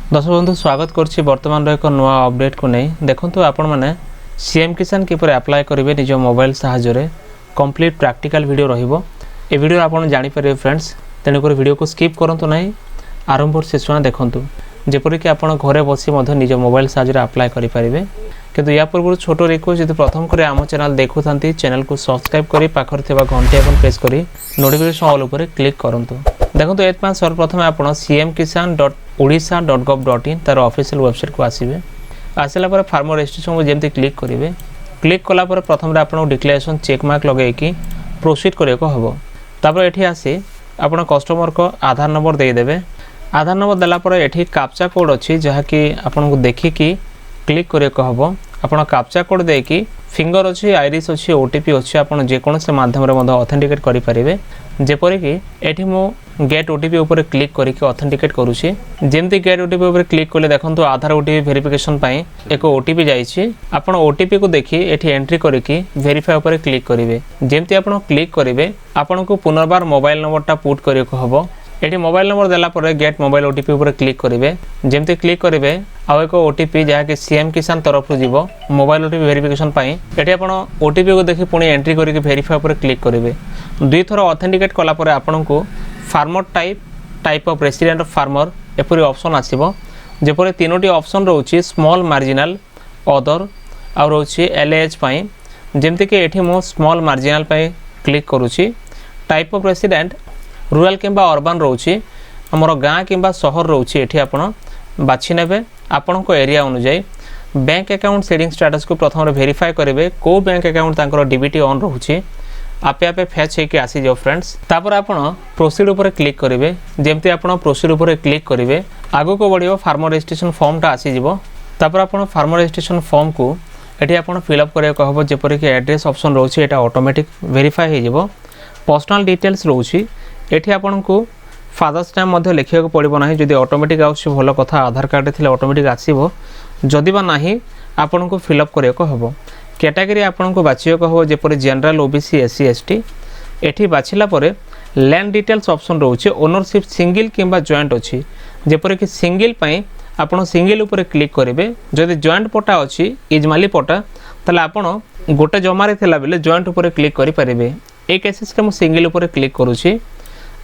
दर्शक बंधु स्वागत करुच्ची बर्तमान एक नुआ अपडेट को नहीं देखो आपण मैंने सीएम किसान किपर अप्लाई करेंगे निज मोबाइल साहाय्य कंप्लीट प्रैक्टिकल वीडियो रहिबो। ए वीडियो आपण जानि परिबे फ्रेंड्स, तेणुक वीडियो को स्किप करंतु नहीं, आरंभ शेष देखंतु जेपरिक आपण घरे बसी निज मोबाइल साहाय्य अप्लाई करि परिबे। किंतु या पूर्व छोट रिक्वेस्ट यदि प्रथम करे आम चैनल देखु थांती चैनल को सब्सक्राइब करी पाखर थिबा घंटी आइकन प्रेस करी नोटिफिकेशन ऑल ऊपर क्लिक करंतु। देखो एतमा सर्वप्रथम आपण cmkisan.odisha.gov.in तार ऑफिशियल वेबसाइट को आसीबे। आसला पर फार्मर रजिस्ट्रेशन को जेमती क्लिक करेंगे। क्लिक कला पर प्रथम आपन डिक्लेरेशन चेक मार्क लगे कि प्रोसीड करने को हम। तापर एठी आसी आपण कस्टमर को आधार नंबर देदेवे। आधार नंबर देला पर एठी कैप्चा कोड अच्छी जहाँकि आपन को देखिकी क्लिक करने को हम। आपन कैप्चा कोड देकी फिंगर अच्छी, आईरिस अच्छी, ओटीपी अच्छी, आपन जेकोसी माध्यम रे ऑथेंटिकेट करि परिबे। जेपरिक एठी मो गेट ओटीपी ऊपर क्लिक करके ऑथेंटिकेट करूची। जेमती गेट ओटीपी ऊपर क्लिक कले देखंतु आधार ओटीपी वेरिफिकेशन पई एक ओटीपी जाइछि। आपण ओटीपी को देखि एठी एंट्री करके वेरीफाई ऊपर क्लिक करिवे। जेमती आपण क्लिक करिवे आपण को पुनर्बार मोबाइल नंबरटा पुट करियो को हबो। एठी मोबाइल नंबर देला पर गेट मोबाइल ओटीपी ऊपर क्लिक करिवे। जेमती क्लिक करिवे आ एक ओटीपी जहा कि सीएम किसान तरफ रु जीवो मोबाइल ओटीपी वेरिफिकेशन पई। एठी आपण ओटीपी को देखि पुणी एंट्री करके वेरीफाई ऊपर क्लिक करिवे। दुई थर ऑथेंटिकेट कला पर आपण को farmer type of resident of farmer एपरी ऑप्शन आसीबो। जेपरि तीनोटी ऑप्शन रोची स्मॉल मार्जिनल अदर आ रोची एलएच पई। जेमति कि एठी मो स्मॉल मार्जिनल पई क्लिक करूची। टाइप ऑफ रेसिडेंट रूरल किंबा अर्बन रोची हमर गाँ किंबा शहर रोची एठी आपण बाछि नेबे आपण को एरिया अनुसार। बैंक अकाउंट सेटिंग स्टेटस को प्रथम वेरीफाई करेंगे को बैंक अकाउंट तांकर डीबीटी ऑन रोची आपे आपे फैच होके आसी जाओ फ्रेंड्स। तापर आपण प्रोसीड ऊपर क्लिक करेंगे। जेमती आपण प्रोसीड ऊपर क्लिक करेंगे आगो को बढ़ियो फार्मर रजिस्ट्रेशन फॉर्मटा आसी जिवो। तापर आपण फार्मर रजिस्ट्रेशन फॉर्म को एठी आपण फिलअप करिया कहबो। जेपरि कि एड्रेस ऑप्शन रोची एटा ऑटोमेटिक वेरीफाई हे जिवो। पर्सनल डिटेल्स रोची एठी आपण को फादर्स नेम मध्ये लिखिया को पड़िबो नाही। जदि ऑटोमेटिक आउछ भलो कथा, आधार कार्ड थिले ऑटोमेटिक आसीबो। जदि बा नाही आपण को फिलअप करिया को हबो। कैटेगरी आपण को बाछियो को हो जेपरि जनरल, ओबीसी, एससी, एसटी। एठी बाछिला परे लैंड डिटेल्स ऑप्शन रोचे ओनरशिप सिंगल किंबा जॉइंट अछि। जेपरि कि सिंगल पई आपण सिंगल ऊपर क्लिक करिवे। जदि जॉइंट पटा अछि इजमाली पटा तले आपण गोटे जमा रे थिला बेले जॉइंट ऊपर क्लिक करि परिबे। ए केसेस के मु सिंगल ऊपर क्लिक करूची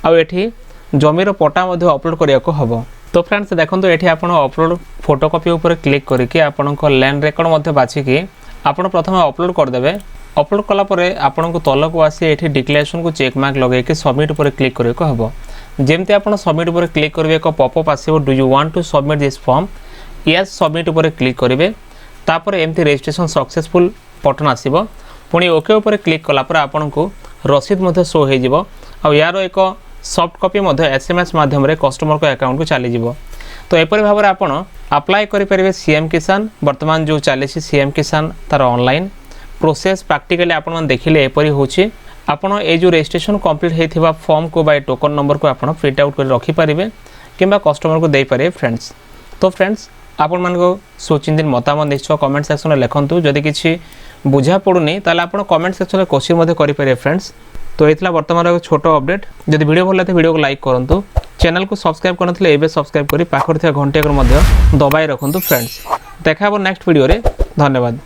आ एठी जमीर पटा मध्ये अपलोड करिया को हबो। तो फ्रेंड्स देखंतु एठी आपण अपलोड फोटोकॉपी ऊपर क्लिक करके आपण को लैंड रेकॉर्ड मध्ये बाछि कि आपण प्रथम अपलोड कर देबे। अपलोड कला परे आपण को तल को आसी एठी डिक्लेरेशन को चेक मार्क लगे के सबमिट ऊपर क्लिक करे को हबो। जेमते आपण सबमिट ऊपर क्लिक करबे एक पॉपअप आसीबो do you want to submit this form, yes submit ऊपर क्लिक करिवे। तापर एमती रजिस्ट्रेशन सक्सेसफुल बटन आसीबो। पुणी ओके ऊपर क्लिक कला पर आपण को रसीद मध्ये शो हे जिवो आ यार एक सॉफ्ट कॉपी मध्ये एसएमएस माध्यम रे कस्टमर को अकाउंट को चली जिवो। तो एपरि भाव आपण अप्लाई करि परिबे सीएम किसान। वर्तमान जो चली सीएम किसान तार ऑनलाइन प्रोसेस प्रैक्टिकली आपण मन देखिले एपरि होछि। आपण ए जो रजिस्ट्रेशन कंप्लीट हेथिबा फॉर्म को बाय टोकन नंबर को आपण प्रिंट आउट कर रखि परिबे किंबा कस्टमर को दे परिबे फ्रेंड्स। तो फ्रेंड्स आपण मन को सोचिंदिन मतामत निश्चय कमेंट सेक्शन में लिखंतु। जदि किछि बुझा पड़ुनी ताले आपण कमेंट सेक्शन में क्वेश्चन मध्ये करि परिबे फ्रेंड्स। तो एतला वर्तमान एक छोट अपडेट। जदि वीडियो भल लागे वीडियो को लाइक करंतु। चैनल को सब्सक्राइब करनथिले एबे सब्सक्राइब करी पाखर थिया घंटी आकर मध्ये दबाई रखंतु फ्रेंड्स। देखा नेक्स्ट वीडियो रे। धन्यवाद।